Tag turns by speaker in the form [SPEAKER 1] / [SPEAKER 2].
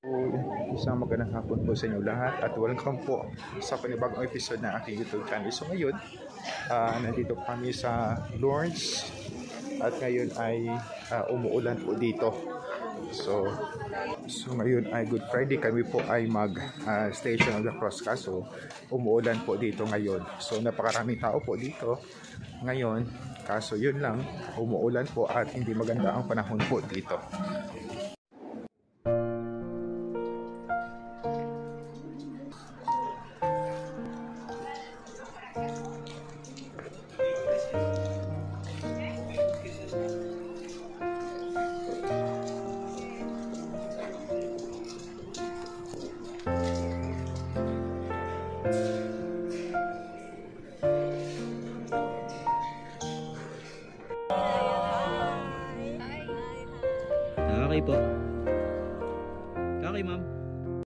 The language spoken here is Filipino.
[SPEAKER 1] Isang magandang hapon po sa inyo lahat at welcome po sa panibagong episode ng aking YouTube channel. So ngayon, nandito kami sa Lawrence at ngayon ay umuulan po dito. So ngayon ay Good Friday, kami po ay Station of the Cross, kaso umuulan po dito ngayon. So napakaraming tao po dito ngayon, kaso yun lang, umuulan po at hindi maganda ang panahon po dito.
[SPEAKER 2] Okay po. Okay, ma'am.